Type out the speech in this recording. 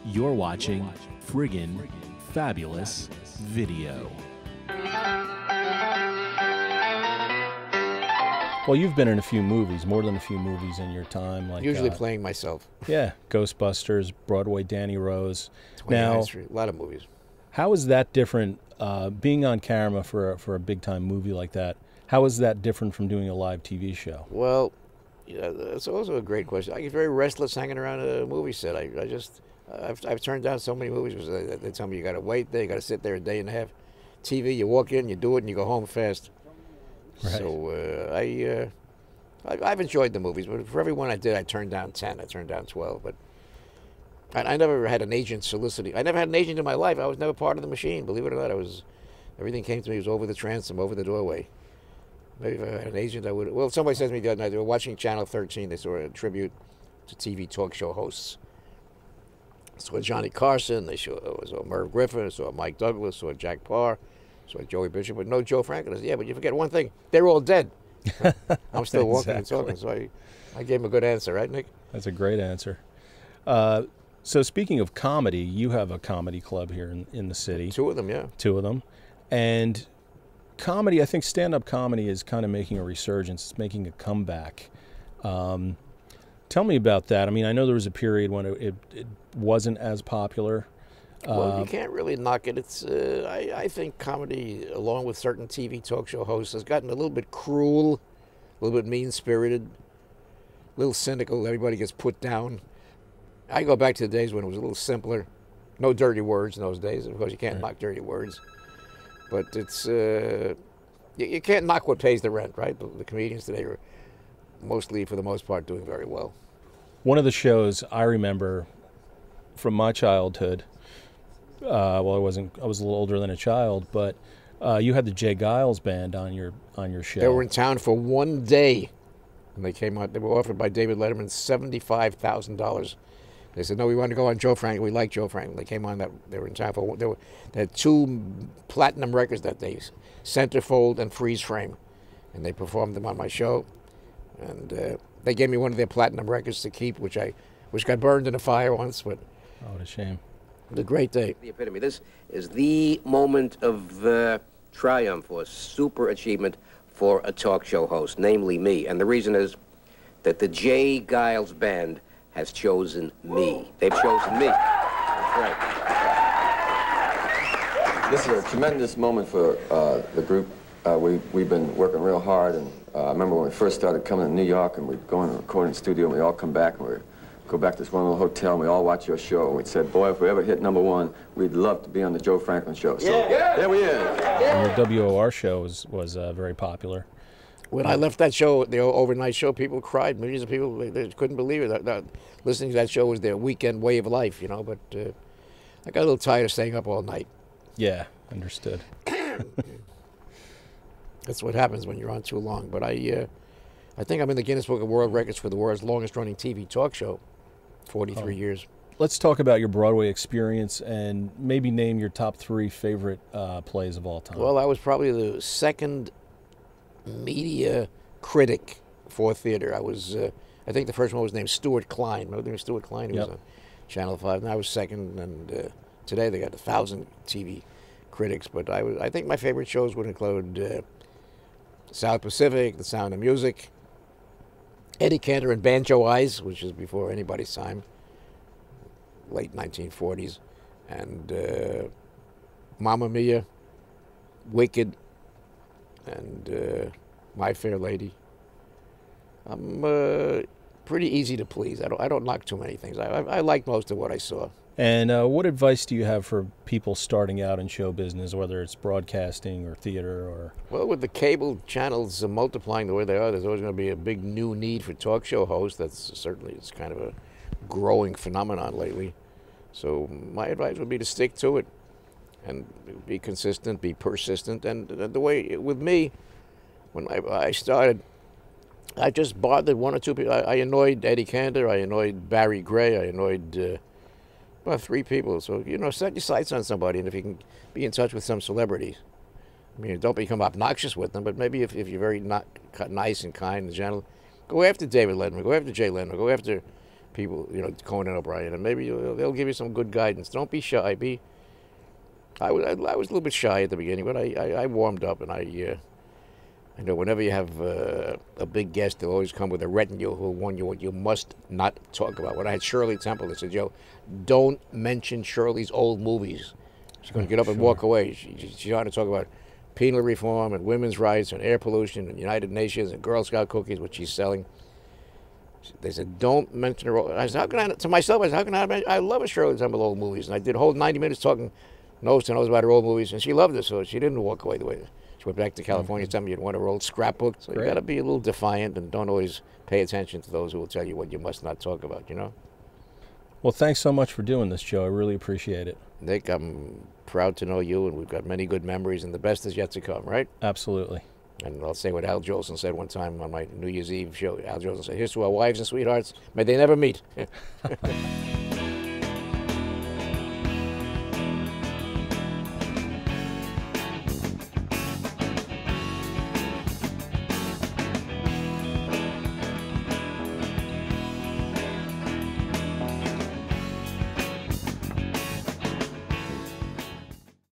You're watching Friggin' Fabulous Video. Well, you've been in a few movies, more than a few movies in your time. Like usually playing myself. Yeah, Ghostbusters, Broadway, Danny Rose. 29th Street, a lot of movies. How is that different, being on camera for a big-time movie like that? How is that different from doing a live TV show? Well, yeah, that's also a great question. I get very restless hanging around a movie set. I've turned down so many movies because they tell me you got to wait there, you got to sit there a day and a half. TV, you walk in, you do it, and you go home fast. Right. So I've enjoyed the movies, but for every one I did, I turned down 10. I turned down 12. But I never had an agent soliciting. I never had an agent in my life. I was never part of the machine. Believe it or not, everything came to me. It was over the transom, over the doorway. Maybe if I had an agent, I would. Well, somebody said to me the other night, they were watching Channel 13. They saw a tribute to TV talk show hosts. Saw Johnny Carson. They saw Merv Griffin. Saw Mike Douglas. Saw Jack Parr. Saw Joey Bishop. But no Joe Franklin. I said, yeah, but you forget one thing. They're all dead. I'm still walking and talking. So I gave him a good answer, right, Nick? That's a great answer. So speaking of comedy, you have a comedy club here in the city. Two of them, yeah. Two of them. And comedy, I think stand-up comedy is kind of making a resurgence. It's making a comeback. Tell me about that. I mean, I know there was a period when it wasn't as popular. Well, you can't really knock it. It's I think comedy, along with certain TV talk show hosts, has gotten a little bit cruel, a little bit mean-spirited, a little cynical. Everybody gets put down. I go back to the days when it was a little simpler. No dirty words in those days. Of course, you can't knock dirty words. But it's you can't knock what pays the rent, right? The comedians today are mostly, for the most part, doing very well. One of the shows I remember from my childhood, well, I was a little older than a child, but you had the Jay Giles Band on your show. They were in town for one day, and they came out. They were offered by David Letterman $75,000. They said, no, we want to go on Joe Franklin. We like Joe Franklin. They came on that. They were in town for. They had 2 platinum records that day, Centerfold and Freeze Frame, and they performed them on my show. And they gave me one of their platinum records to keep, which got burned in a fire once. But oh, what a shame! It was a great day. The epitome. This is the moment of triumph or super achievement for a talk show host, namely me. And the reason is that the Jay Giles Band has chosen me. They've chosen me. That's right. This is a tremendous moment for the group. We've been working real hard, and I remember when we first started coming to New York, and we'd go in a recording studio, and we all come back, and we'd go back to this one little hotel, and we all watch your show, and we'd said, boy, if we ever hit #1, we'd love to be on the Joe Franklin show. So there we are. And the WOR show was very popular. When I left that show, the overnight show, people cried. Millions of people, they couldn't believe it. Listening to that show was their weekend way of life, you know. But I got a little tired of staying up all night. Yeah, understood. That's what happens when you're on too long. But I think I'm in the Guinness Book of World Records for the world's longest-running TV talk show, 43 years. Let's talk about your Broadway experience and maybe name your top 3 favorite plays of all time. Well, I was probably the second media critic for theater. I think the first one was named Stuart Klein. Remember Stuart Klein? He was on Channel 5, and I was second. And today they got 1,000 TV critics. But I think my favorite shows would include South Pacific, The Sound of Music, Eddie Cantor and Banjo Eyes, which is before anybody's time, late 1940s, and Mamma Mia, Wicked, and My Fair Lady. I'm pretty easy to please. I don't knock too many things. I like most of what I saw. And what advice do you have for people starting out in show business, whether it's broadcasting or theater or? Well, with the cable channels multiplying the way they are, there's always going to be a big new need for talk show hosts. It's kind of a growing phenomenon lately. So my advice would be to stick to it and be consistent, be persistent. And the way, with me, when I started, I just bothered 1 or 2 people. I annoyed Eddie Cantor, I annoyed Barry Gray, I annoyed about 3 people. So, you know, set your sights on somebody, and if you can be in touch with some celebrities. I mean, don't become obnoxious with them, but maybe if you're very nice and kind and gentle, go after David Letterman, go after Jay Leno, go after people, you know, Conan O'Brien, and maybe they'll give you some good guidance. Don't be shy. I was a little bit shy at the beginning, but I warmed up, and I know whenever you have a big guest, they'll always come with a retinue who'll warn you what you must not talk about. When I had Shirley Temple, they said, "Joe, don't mention Shirley's old movies. She's going to get up and walk away. She's trying to talk about penal reform and women's rights and air pollution and United Nations and Girl Scout cookies, which she's selling." They said, "Don't mention her." I said, "How can I?" To myself, I said, "How can I?" I love a Shirley Temple old movies, and I did a whole 90 minutes talking nose to nose about her old movies, and she loved it, so she didn't walk away the way. She went back to California, telling me you'd want her old scrapbook. So you got to be a little defiant and don't always pay attention to those who will tell you what you must not talk about. You know. Well, thanks so much for doing this, Joe. I really appreciate it. Nick, I'm proud to know you, and we've got many good memories, and the best is yet to come, right? Absolutely. And I'll say what Al Jolson said one time on my New Year's Eve show. Al Jolson said, "Here's to our wives and sweethearts. May they never meet."